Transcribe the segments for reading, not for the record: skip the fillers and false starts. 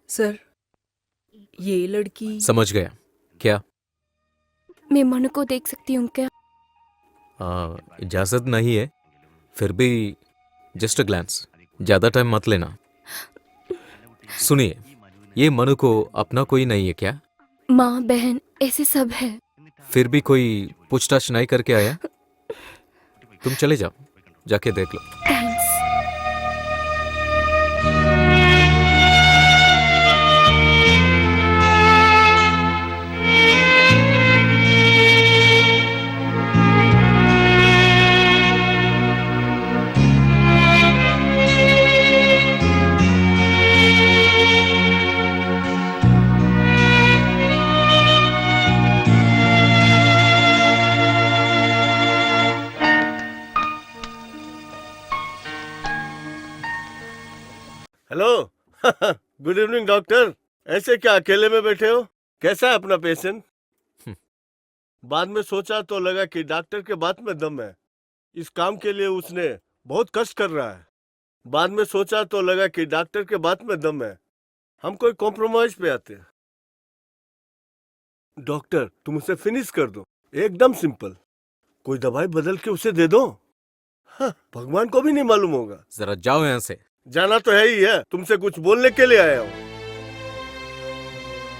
Sir, ये लड़की। समझ गया। क्या? मैं मनु को देख सकती हूँ क्या? इजाजत नहीं है, फिर भी जस्ट अ ग्लांस, ज्यादा टाइम मत लेना। सुनिए, ये मनु को अपना कोई नहीं है क्या? माँ बहन ऐसे सब है। फिर भी कोई पूछताछ नहीं करके आया? तुम चले जाओ, जाके देख लो। Thanks. Hello. Good evening doctor. ऐसे क्या अकेले में बैठे हो? कैसा है अपना पेशेंट? बाद में सोचा तो लगा कि डॉक्टर के बात में दम है, इस काम के लिए उसने बहुत कष्ट कर रहा है। बाद में सोचा तो लगा कि डॉक्टर के बात में दम है, हम कोई कॉम्प्रोमाइज पे आते हैं। डॉक्टर तुम उसे फिनिश कर दो, एकदम सिंपल। कोई दवाई बदल के उसे दे दो। हाँ, भगवान को भी नहीं मालूम होगा। जरा जाओ यहाँ से। जाना तो है ही है, तुमसे कुछ बोलने के लिए आया हूँ।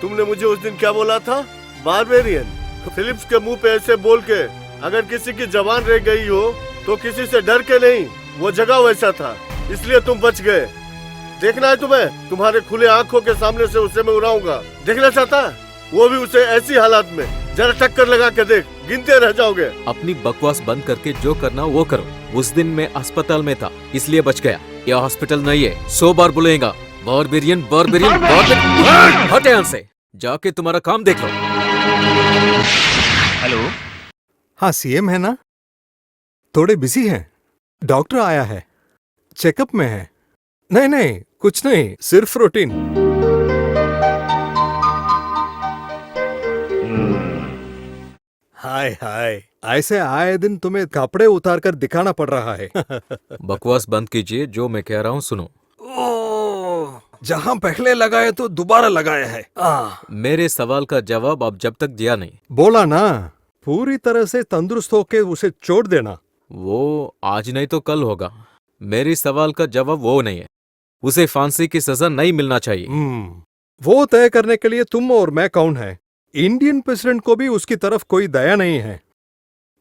तुमने मुझे उस दिन क्या बोला था? बारबेरियन। फिलिप्स के मुंह पे ऐसे बोल के अगर किसी की जबान रह गई हो तो किसी से डर के नहीं, वो जगह वैसा था, इसलिए तुम बच गए। देखना है तुम्हें, तुम्हारे खुले आंखों के सामने से उसे मैं उड़ाऊंगा। देखना चाहता है? वो भी उसे ऐसी हालात में। जरा टक्कर लगा के देख, गिनते रह जाओगे। अपनी बकवास बंद करके जो करना वो करो। उस दिन मैं अस्पताल में था, इसलिए बच गया। यह हॉस्पिटल नहीं है, 100 बार बुलाएगा। Barbarian barbarian barbarian. हट यहाँ से, जाके तुम्हारा काम देख लो। हेलो। हाँ, सीएम है ना? थोड़े बिजी हैं। डॉक्टर आया है, चेकअप में है। नहीं नहीं, कुछ नहीं, सिर्फ रूटीन। हाय हाय, ऐसे आए दिन तुम्हें कपड़े उतार कर दिखाना पड़ रहा है। बकवास बंद कीजिए, जो मैं कह रहा हूँ सुनो। ओह, जहाँ पहले लगाए तो दोबारा लगाया है। मेरे सवाल का जवाब अब जब तक दिया नहीं। बोला ना, पूरी तरह से तंदुरुस्त होके उसे छोड़ देना। वो आज नहीं तो कल होगा। मेरी सवाल का जवाब वो नहीं है। उसे फांसी की सजा नहीं मिलना चाहिए। वो तय करने के लिए तुम और मैं कौन है? इंडियन प्रेसिडेंट को भी उसकी तरफ कोई दया नहीं है,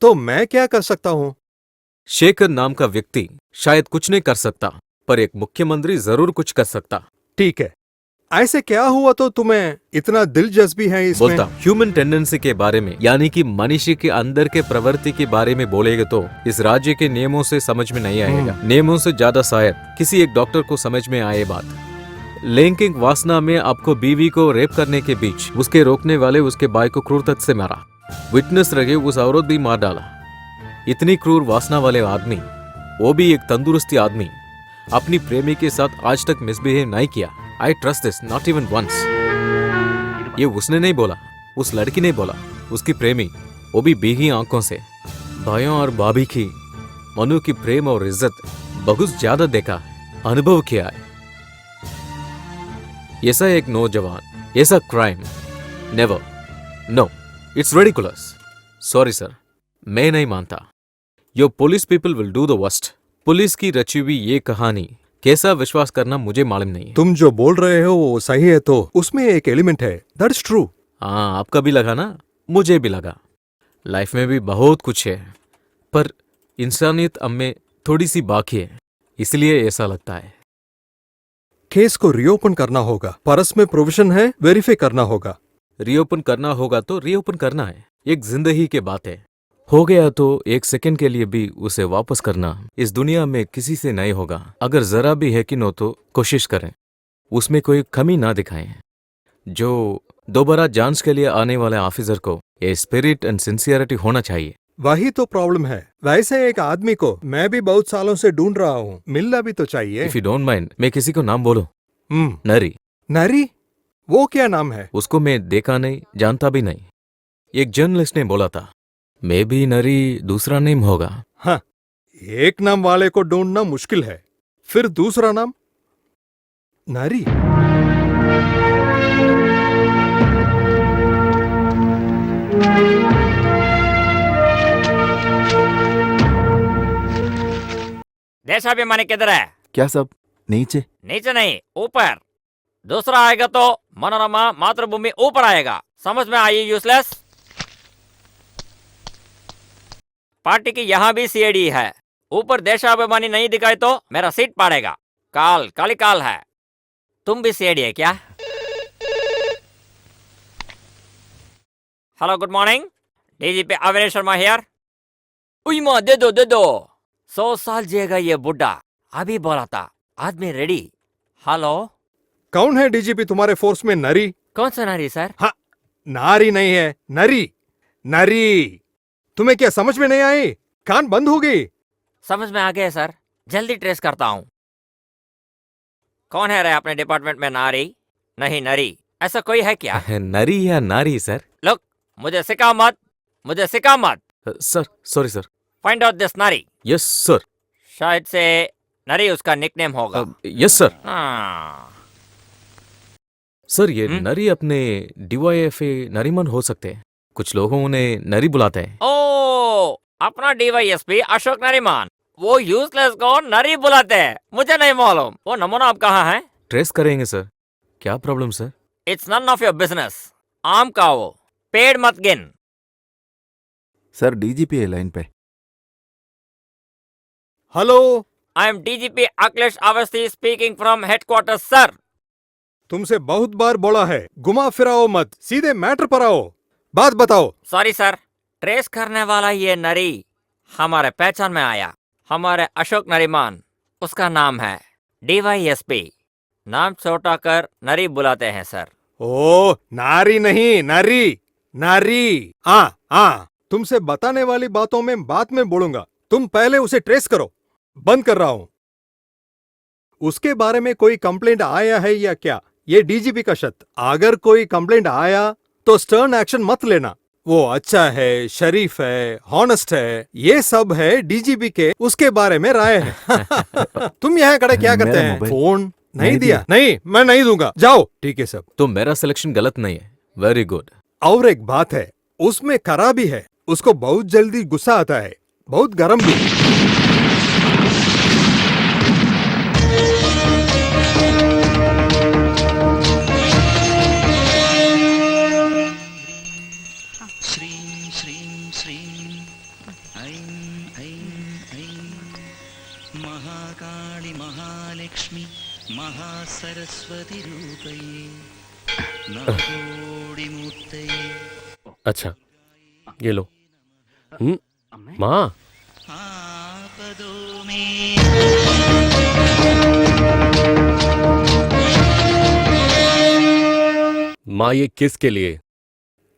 तो मैं क्या कर सकता हूँ? शेखर नाम का व्यक्ति शायद कुछ नहीं कर सकता, पर एक मुख्यमंत्री जरूर कुछ कर सकता। ठीक है, ऐसे क्या हुआ तो तुम्हें इतना दिलचस्पी है इसमें? बोलता ह्यूमन टेंडेंसी के बारे में, यानी कि मनुष्य के अंदर के प्रवृत्ति के बारे में बोलेगा तो इस राज्य के नियमों से समझ में नहीं आएगा। नियमों से ज्यादा शायद किसी एक डॉक्टर को समझ में आए बात। लैंगिक वासना में आपको बीवी को रेप करने के बीच उसके रोकने वाले उसके भाई को क्रूरता से मारा। विटनेस रहे उस औरत भी मार डाला। इतनी क्रूर वासना वाले आदमी, वो भी एक तंदुरुस्ती आदमी, अपनी प्रेमी के साथ आज तक मिसबिहेव नहीं किया। I trust this not even once. ये उसने नहीं बोला, उस लड़की ने बोला, उसकी प्रेमी, वो भी भीगी आंखों से। भाइयों और भाभी की मनु की प्रेम और इज्जत बहुत ज्यादा देखा है, अनुभव किया है। ऐसा एक नौजवान, ऐसा crime, never, no, it's ridiculous. Sorry sir, मैं नहीं मानता। Your police people will do the worst. Police की रची हुई ये कहानी कैसा विश्वास करना मुझे मालूम नहीं है। तुम जो बोल रहे हो वो सही है, तो उसमें एक एलिमेंट है, दैट्स ट्रू। हाँ, आपका भी लगा ना, मुझे भी लगा। लाइफ में भी बहुत कुछ है, पर इंसानियत अब में थोड़ी सी बाकी है, इसलिए ऐसा लगता है। केस को रीओपन करना होगा, परस में प्रोविजन है, वेरीफाई करना होगा। रीओपन करना होगा तो रीओपन करना है, एक जिंदगी की बात है। हो गया तो एक सेकंड के लिए भी उसे वापस करना इस दुनिया में किसी से नहीं होगा। अगर जरा भी है कि नो तो कोशिश करें, उसमें कोई कमी ना दिखाएं। जो दोबारा जांच के लिए आने वाले ऑफिसर को ये स्पिरिट एंड सिंसियरिटी होना चाहिए। वही तो प्रॉब्लम है। वैसे एक आदमी को मैं भी बहुत सालों से ढूंढ रहा हूँ, मिलना भी तो चाहिए। इफ यू डोंट माइंड, मैं किसी को नाम बोलूं? नरी। नरी? वो क्या नाम है? उसको मैं देखा नहीं, जानता भी नहीं। एक जर्नलिस्ट ने बोला था, मे बी नरी दूसरा नेम होगा। हाँ, एक नाम वाले को ढूंढना मुश्किल है, फिर दूसरा नाम? नरी? देशाभिमानी किधर है? क्या सब नीचे? नीचे नहीं, ऊपर। दूसरा आएगा तो मनोरमा मातृभूमि ऊपर आएगा। समझ में आई यूजलेस? पार्टी की यहाँ भी सीएडी है। ऊपर देशाभिमानी नहीं दिखाई तो मेरा सीट पाड़ेगा। काल काली काल है। तुम भी सीएडी है क्या? Hello, good morning. DGP Avinash Sharma here. उई मां, दे दो। 100 साल जिएगा ये बुड्ढा। अभी बोला था आदमी रेडी। हेलो, कौन है डीजीपी तुम्हारे फोर्स में? नरी? कौन सा नारी सर? हाँ, नारी नहीं है, नरी। नरी तुम्हें क्या समझ में नहीं आई? कान बंद हो गई? समझ में आ गया सर, जल्दी ट्रेस करता हूँ। कौन है रे अपने डिपार्टमेंट में नारी? नहीं नरी, ऐसा कोई है क्या? नरी या नारी सर? लोग मुझे सिखा मत। Sir sorry sir. Find out this नारी। Yes sir. शायद से नरी उसका निकनेम होगा। Yes sir. हाँ। सर ये नरी अपने डीवाईएफए नरीमन हो सकते हैं। कुछ लोगों उन्हें नरी बुलाते हैं। ओ, अपना डीवाईएसपी अशोक नरीमान, वो यूजलेस को नरी बुलाते हैं। मुझे नहीं मालूम। वो नमूना आप कहाँ है? ट्रेस करेंगे सर। क्या problem sir? It's none of your business. आम का वो पेड़ मत गिन। सर डीजीपी है लाइन पे। Hello, I am DGP Akhilesh Awasthi speaking from headquarters sir. तुमसे बहुत बार बोला है, घुमा फिराओ मत, सीधे मैटर पर आओ, बात बताओ। सॉरी सर, ट्रेस करने वाला ये नरी हमारे पहचान में आया। हमारे अशोक नरीमान उसका नाम है। डीवाईएसपी नाम छोटा कर नरी बुलाते हैं सर। ओ, नारी नहीं, नरी। नारी। हाँ, तुमसे बताने वाली बातों में बाद में बोलूंगा। तुम पहले उसे ट्रेस करो। बंद कर रहा हूं। उसके बारे में कोई कंप्लेंट आया है या क्या? ये डीजीपी का शर्त। अगर कोई कंप्लेंट आया तो स्टर्न एक्शन मत लेना। वो अच्छा है, शरीफ है, हॉनेस्ट है, ये सब है डीजीपी के उसके बारे में राय है। तुम यहाँ खड़े क्या करते मेरा हैं? मोबाइल फोन नहीं दिया? नहीं, मैं नहीं दूंगा, जाओ। ठीक है सब। तो मेरा सिलेक्शन गलत नहीं है। Very good. और एक बात है, उसमें खराबी है। उसको बहुत जल्दी गुस्सा आता है, बहुत गरम भी। श्रीं श्रीं श्रीं ऐं ऐं ऐं महाकाली महालक्ष्मी महासरस्वती रूपये नागोडिमूर्तये। अच्छा ये लो। माँ, आपदो में माँ ये किसके लिए?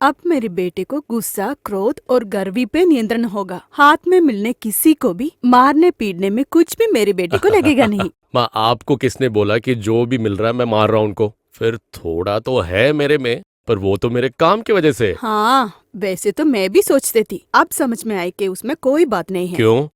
अब मेरे बेटे को गुस्सा, क्रोध और गर्वी पे नियंत्रण होगा। हाथ में मिलने किसी को भी मारने पीटने में कुछ भी मेरे बेटे को लगेगा नहीं। माँ आपको किसने बोला कि जो भी मिल रहा है मैं मार रहा हूँ उनको? फिर थोड़ा तो है मेरे में, पर वो तो मेरे काम की वजह से। हाँ, वैसे तो मैं भी सोचती थी। अब समझ में आई कि उसमें कोई बात नहीं है। क्यों?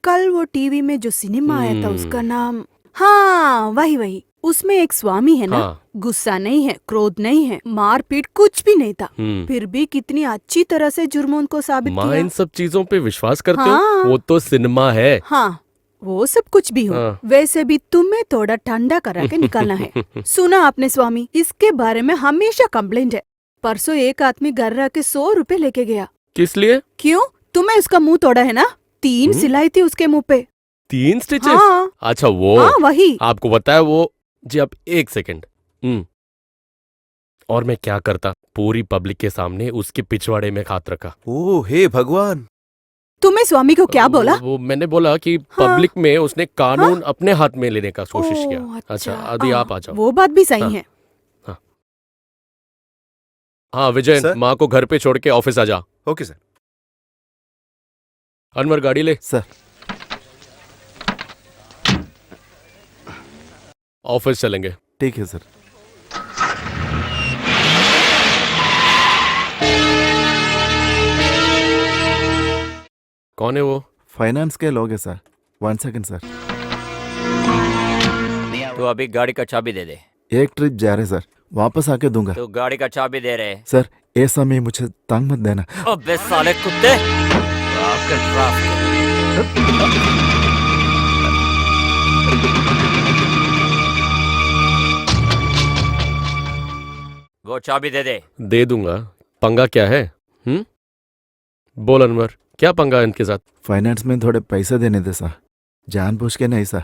कल वो टीवी में जो सिनेमा आया था, उसका नाम, हाँ वही। उसमें एक स्वामी है ना, हाँ। गुस्सा नहीं है, क्रोध नहीं है, मारपीट कुछ भी नहीं था। फिर भी कितनी अच्छी तरह से जुर्मों को साबित माँ किया। इन सब चीजों पे विश्वास करते हाँ। हो? वो तो सिनेमा है। हाँ, वो सब कुछ भी हो, हाँ। वैसे भी तुम्हें थोड़ा ठंडा करा के निकालना है। सुना आपने स्वामी, इसके बारे में हमेशा कंप्लेंट है। परसों एक आदमी घर रह के 100 रुपए लेके गया। किस लिए? क्यों? तुम्हें उसका मुंह तोड़ा है ना? 3 सिलाई थी उसके मुंह पे। 3 स्टिचेस? हाँ। अच्छा वो। हाँ वही। आपको बताया वो जी। अब 1 सेकंड। और मैं क्या करता, पूरी पब्लिक के सामने उसके पिछवाड़े में हाथ रखा। ओ हे भगवान। तुम्हें स्वामी को क्या बोला? वो मैंने बोला कि हाँ। पब्लिक में उसने कानून अपने हाथ में लेने का कोशिश ओह, किया। अच्छा अभी आप आ जाओ। वो बात भी सही हाँ। है। हाँ विजय, सर? माँ को घर पे छोड़ के ऑफिस आ जा। Okay sir. अनवर गाड़ी ले। सर ऑफिस चलेंगे। ठीक है सर। कौन है वो? फाइनेंस के लोग हैं सर। 1 second sir. तो अभी गाड़ी का चाबी दे दे। एक ट्रिप जा रहे सर, वापस आके दूंगा। तो गाड़ी का चाबी दे रहे। सर ऐसा में मुझे तंग मत देना। अबे साले कुत्ते, आपके ट्रैफिक। वो चाबी दे दे। दे दूंगा। पंगा क्या है? बोल अनवर, क्या पंगा है इनके साथ? फाइनेंस में थोड़े पैसे देने थे सा, जानबूझ के नहीं सा।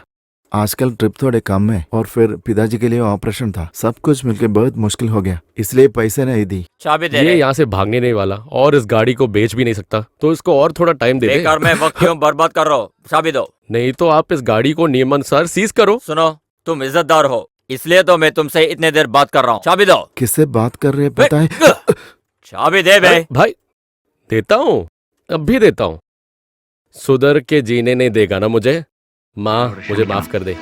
आजकल ट्रिप थोड़े कम है और फिर पिताजी के लिए ऑपरेशन था, सब कुछ मिलके बहुत मुश्किल हो गया, इसलिए पैसे नहीं दी। चाबी दे ये दे। यहाँ से भागने नहीं वाला और इस गाड़ी को बेच भी नहीं सकता, तो इसको और थोड़ा टाइम दे दे। बेकार में वक्त क्यों बर्बाद कर रहे हो? चाबी दो। नहीं तो आप इस गाड़ी को नियमानुसार सीज करो। सुनो, तुम इज्जतदार हो, इसलिए तो मैं तुमसे इतने देर बात कर रहा हूँ। चाबी दो। किससे बात कर रहे हैं पता है? चाबी दे बे। अरे भाई, देता हूँ, अब भी देता हूँ। सुधर के जीने नहीं देगा ना मुझे? माँ, मुझे माफ कर दे।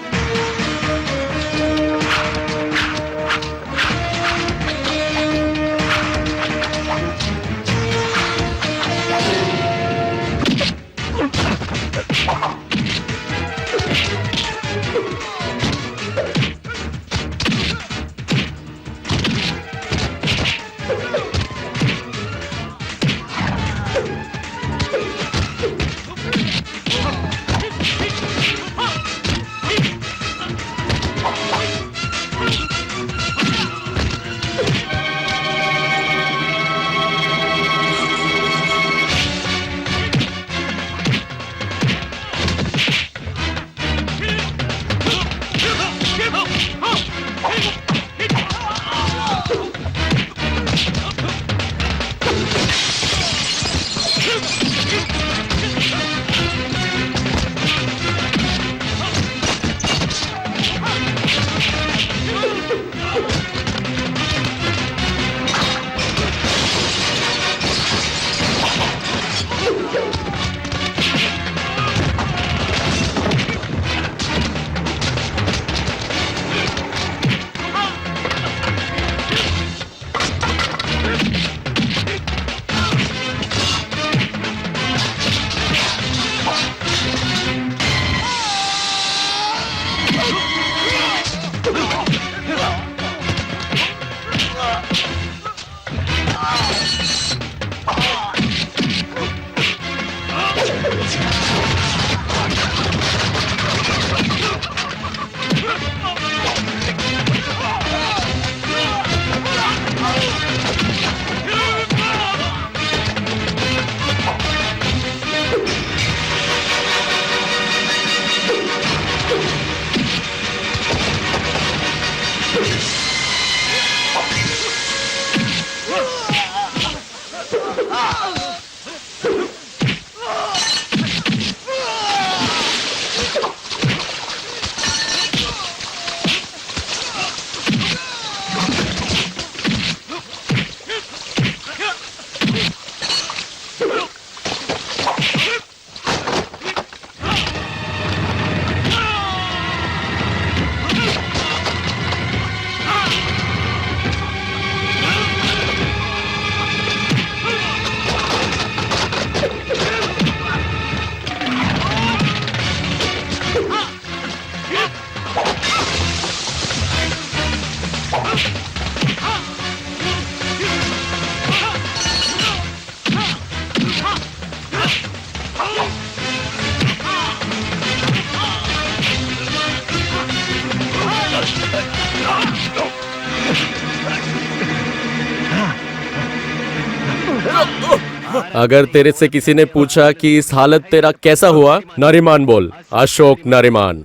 अगर तेरे से किसी ने पूछा कि इस हालत तेरा कैसा हुआ, नरीमान बोल, अशोक नरीमान।